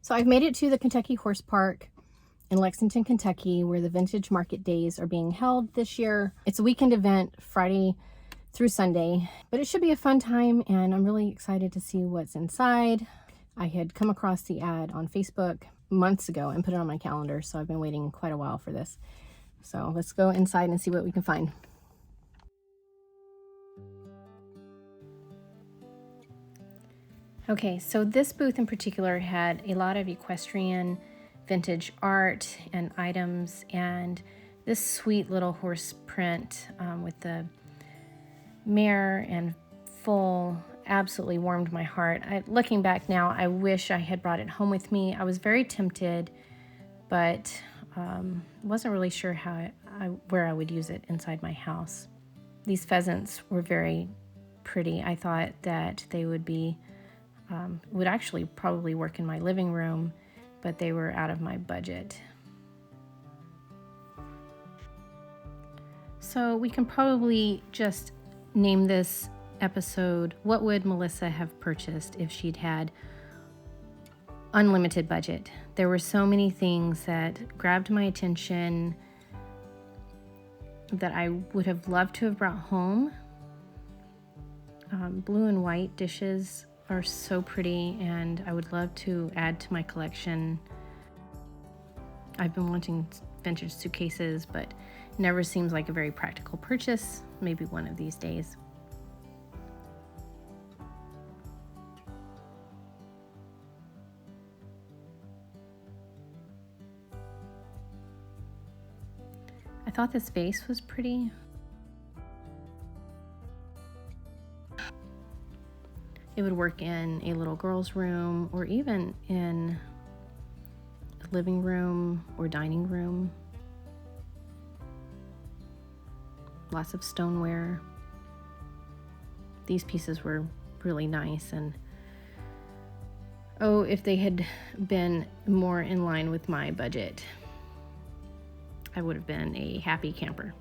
So I've made it to the Kentucky Horse Park in Lexington, Kentucky, where the Vintage Market Days are being held this year. It's a weekend event, Friday through Sunday, but it should be a fun time, and I'm really excited to see what's inside. I had come across the ad on Facebook months ago and put it on my calendar, so I've been waiting quite a while for this. So let's go inside and see what we can find. Okay, so this booth in particular had a lot of equestrian vintage art and items, and this sweet little horse print with the mare and foal absolutely warmed my heart. Looking back now, I wish I had brought it home with me. I was very tempted, but wasn't really sure where I would use it inside my house. These pheasants were very pretty. I thought that they would actually probably work in my living room, but they were out of my budget. So we can probably just name this episode, What Would Melissa Have Purchased If She'd Had Unlimited Budget? There were so many things that grabbed my attention that I would have loved to have brought home. Blue and white dishes are so pretty, and I would love to add to my collection. I've been wanting vintage suitcases, but never seems like a very practical purchase. Maybe one of these days. I thought this vase was pretty. It would work in a little girl's room, or even in a living room or dining room. Lots of stoneware. These pieces were really nice, and oh, if they had been more in line with my budget, I would have been a happy camper.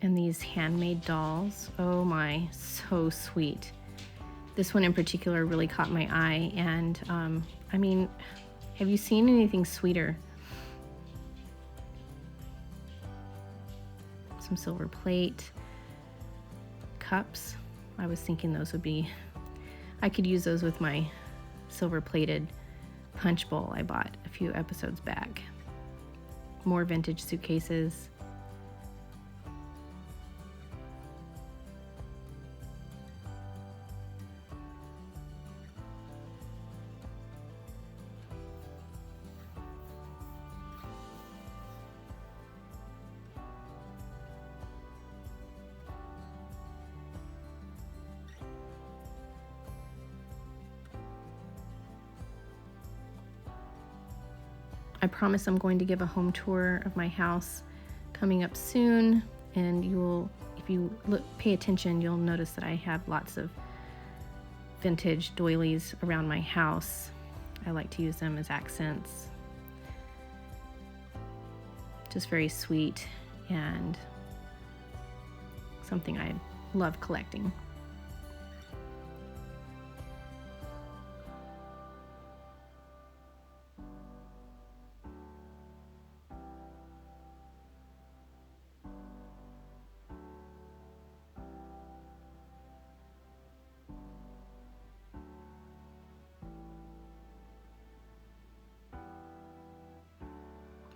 And these handmade dolls, oh my, so sweet. This one in particular really caught my eye, and I mean, have you seen anything sweeter? Some silver plate, cups. I was thinking those would be, I could use those with my silver plated punch bowl I bought a few episodes back. More vintage suitcases. I promise I'm going to give a home tour of my house coming up soon, and if you pay attention, you'll notice that I have lots of vintage doilies around my house. I like to use them as accents. Just very sweet and something I love collecting.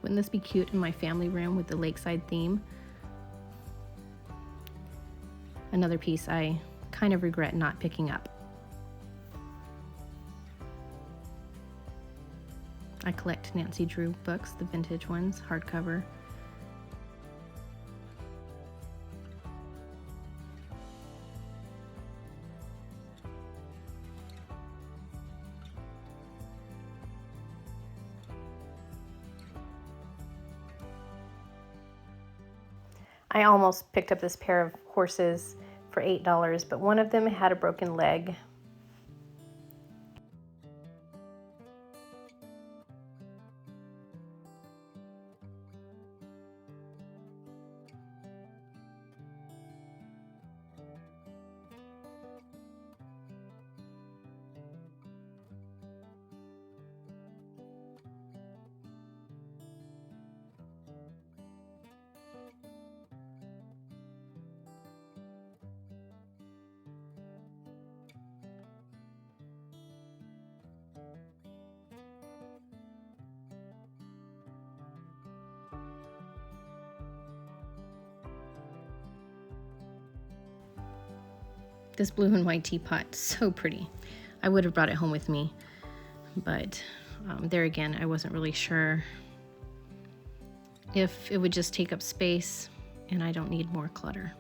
Wouldn't this be cute in my family room with the lakeside theme? Another piece I kind of regret not picking up. I collect Nancy Drew books, the vintage ones, hardcover. I almost picked up this pair of horses for $8, but one of them had a broken leg. This blue and white teapot, so pretty. I would have brought it home with me, but there again, I wasn't really sure if it would just take up space, and I don't need more clutter.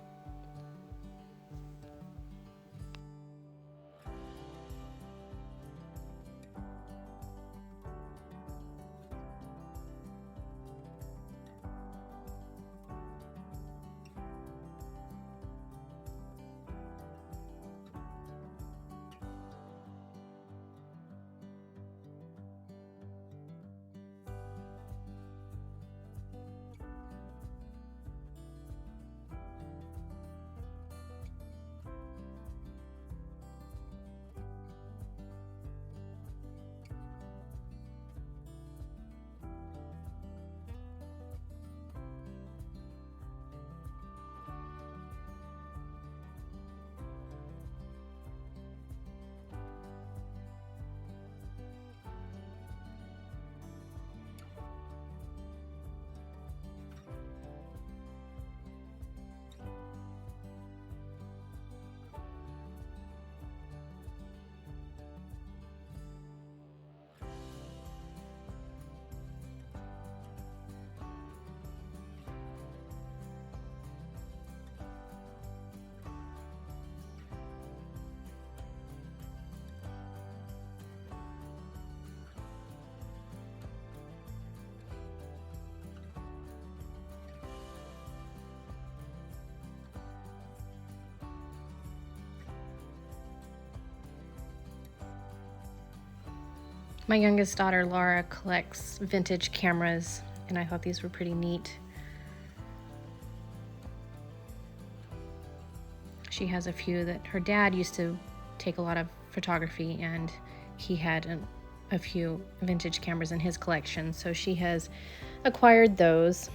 My youngest daughter, Laura, collects vintage cameras, and I thought these were pretty neat. She has a few that her dad used to take a lot of photography, and he had a few vintage cameras in his collection, so she has acquired those.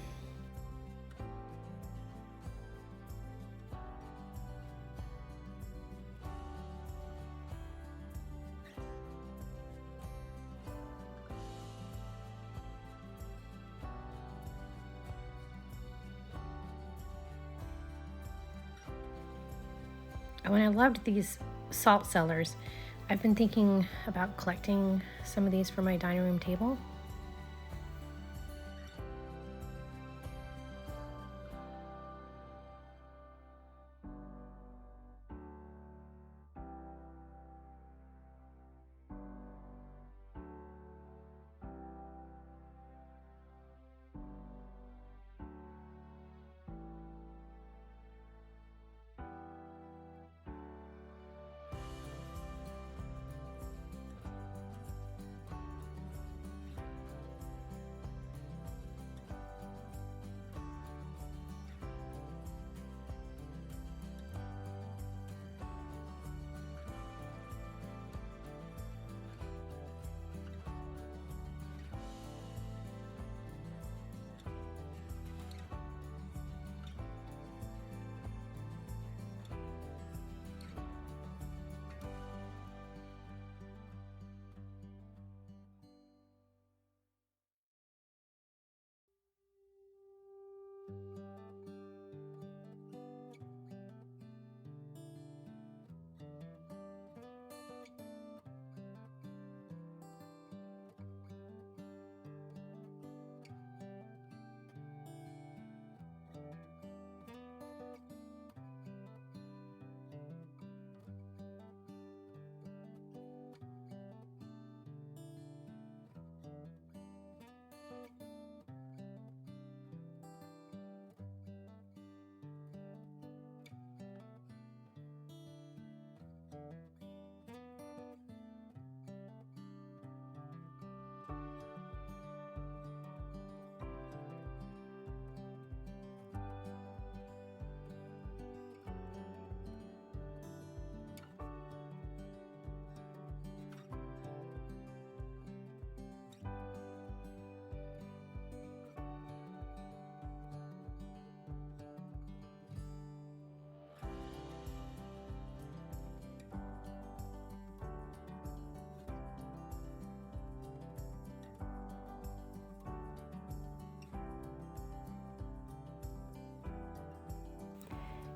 When I loved these salt cellars, I've been thinking about collecting some of these for my dining room table.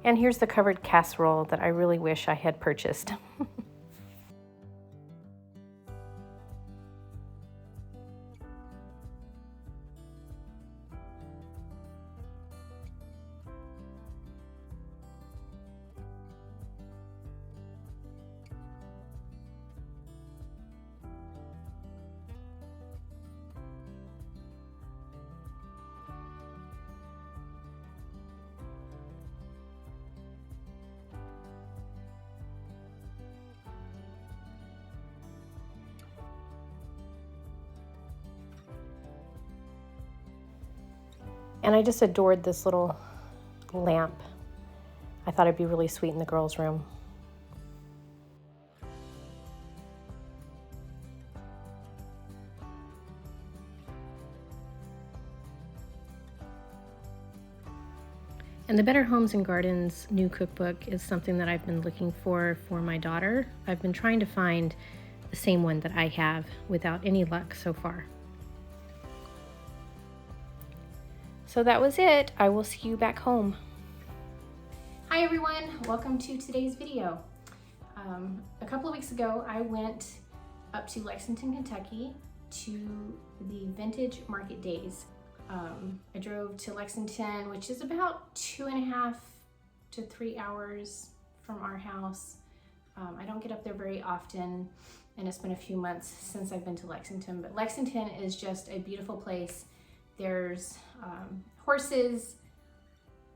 And here's the covered casserole that I really wish I had purchased. And I just adored this little lamp. I thought it'd be really sweet in the girls' room. And the Better Homes and Gardens new cookbook is something that I've been looking for my daughter. I've been trying to find the same one that I have without any luck so far. So that was it. I will see you back home. Hi everyone, welcome to today's video. A couple of weeks ago, I went up to Lexington, Kentucky to the Vintage Market Days. I drove to Lexington, which is about 2.5 to 3 hours from our house. I don't get up there very often, and it's been a few months since I've been to Lexington, but Lexington is just a beautiful place. There's horses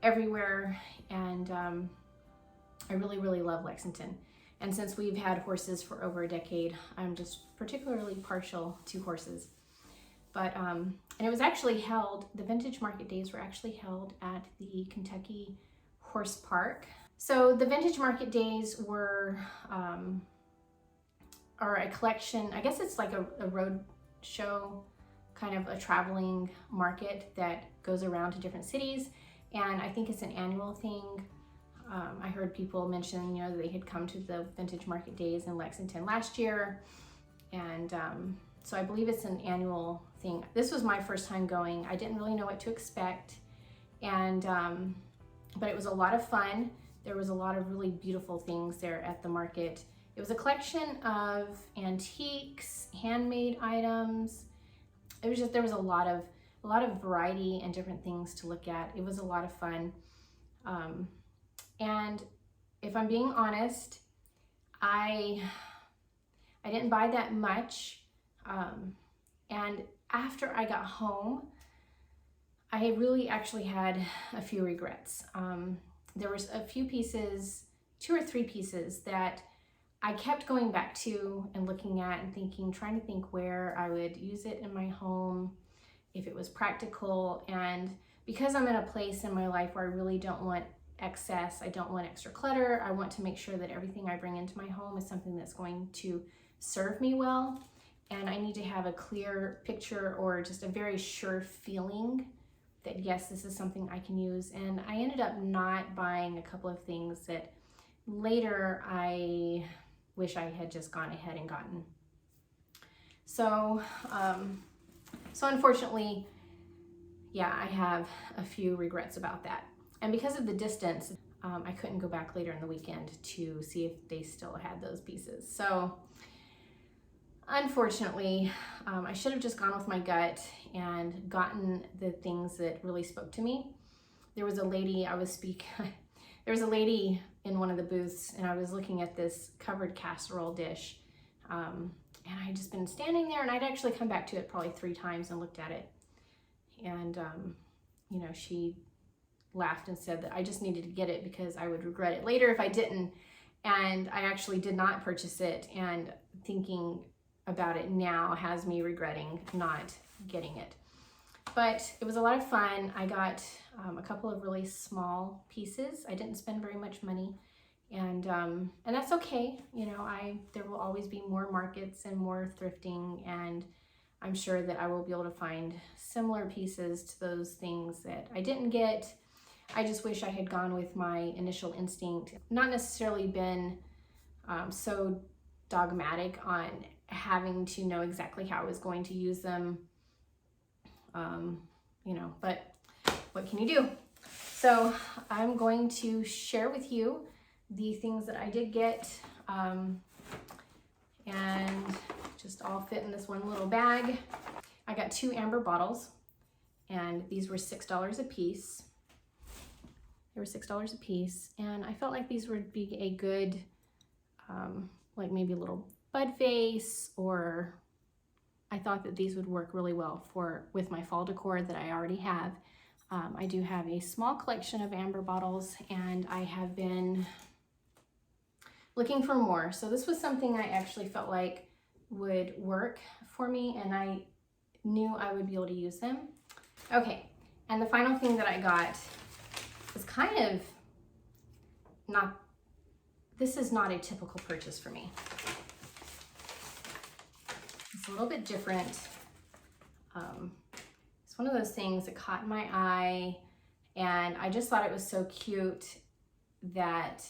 everywhere, and I really love Lexington. And since we've had horses for over a decade, I'm just particularly partial to horses. But and it was actually held, the Vintage Market Days were actually held at the Kentucky Horse Park. So the Vintage Market Days were are a collection, I guess it's like a road show, kind of a traveling market that goes around to different cities. And I think it's an annual thing. I heard people mention, you know, they had come to the Vintage Market Days in Lexington last year. And so I believe it's an annual thing. This was my first time going. I didn't really know what to expect. And, but it was a lot of fun. There was a lot of really beautiful things there at the market. It was a collection of antiques, handmade items. It was just, there was a lot of variety and different things to look at. It was a lot of fun. And if I'm being honest, I didn't buy that much. And after I got home, I really actually had a few regrets. There was a few pieces, 2 or 3 pieces that I kept going back to and looking at and thinking, trying to think where I would use it in my home, if it was practical. And because I'm in a place in my life where I really don't want excess, I don't want extra clutter, I want to make sure that everything I bring into my home is something that's going to serve me well. And I need to have a clear picture or just a very sure feeling that yes, this is something I can use. And I ended up not buying a couple of things that later I wish I had just gone ahead and gotten. So, so unfortunately, yeah, I have a few regrets about that. And because of the distance, I couldn't go back later in the weekend to see if they still had those pieces. So unfortunately, I should have just gone with my gut and gotten the things that really spoke to me. There was a lady there was a lady in one of the booths, and I was looking at this covered casserole dish. And I had just been standing there, and I'd actually come back to it probably 3 times and looked at it. And, you know, she laughed and said that I just needed to get it because I would regret it later if I didn't. And I actually did not purchase it, and thinking about it now has me regretting not getting it. But it was a lot of fun. I got a couple of really small pieces. I didn't spend very much money, and that's okay. You know, there will always be more markets and more thrifting, and I'm sure that I will be able to find similar pieces to those things that I didn't get. I just wish I had gone with my initial instinct, not necessarily been so dogmatic on having to know exactly how I was going to use them, you know, but what can you do? So I'm going to share with you the things that I did get, and just all fit in this one little bag. I got 2 amber bottles, and these were $6 a piece. They were $6 a piece, and I felt like these would be a good, like maybe a little bud vase, or I thought that these would work really well with my fall decor that I already have. I do have a small collection of amber bottles, and I have been looking for more. So this was something I actually felt like would work for me, and I knew I would be able to use them. Okay, and the final thing that I got was kind of not, this is not a typical purchase for me. It's a little bit different. It's one of those things that caught my eye, and I just thought it was so cute that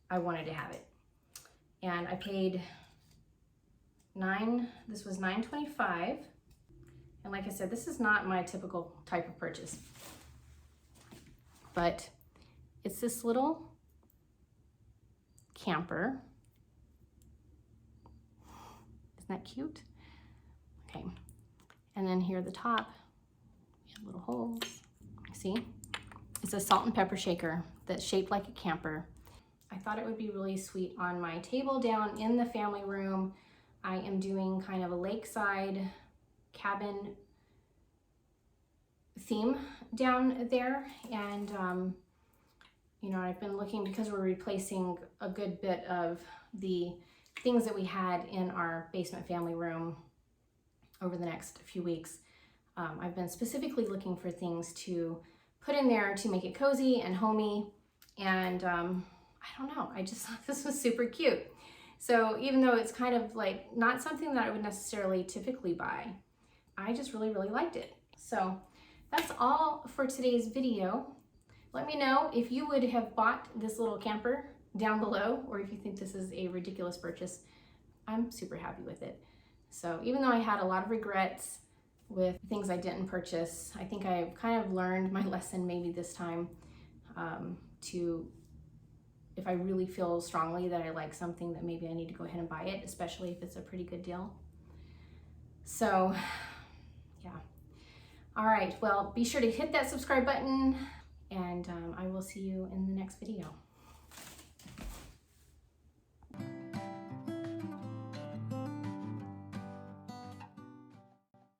I wanted to have it. And I paid this was $9.25. And like I said, this is not my typical type of purchase, but it's this little camper. Isn't that cute? Okay. And then here at the top, we have little holes. See? It's a salt and pepper shaker that's shaped like a camper. I thought it would be really sweet on my table down in the family room. I am doing kind of a lakeside cabin theme down there, and you know, I've been looking, because we're replacing a good bit of the things that we had in our basement family room over the next few weeks. I've been specifically looking for things to put in there to make it cozy and homey, and I don't know, I just thought this was super cute. So even though it's kind of like not something that I would necessarily typically buy, I just really liked it. So that's all for today's video. Let me know if you would have bought this little camper down below, or if you think this is a ridiculous purchase. I'm super happy with it. So even though I had a lot of regrets with things I didn't purchase, I think I've kind of learned my lesson maybe this time, if I really feel strongly that I like something, that maybe I need to go ahead and buy it, especially if it's a pretty good deal. So yeah. All right, well, be sure to hit that subscribe button, and I will see you in the next video.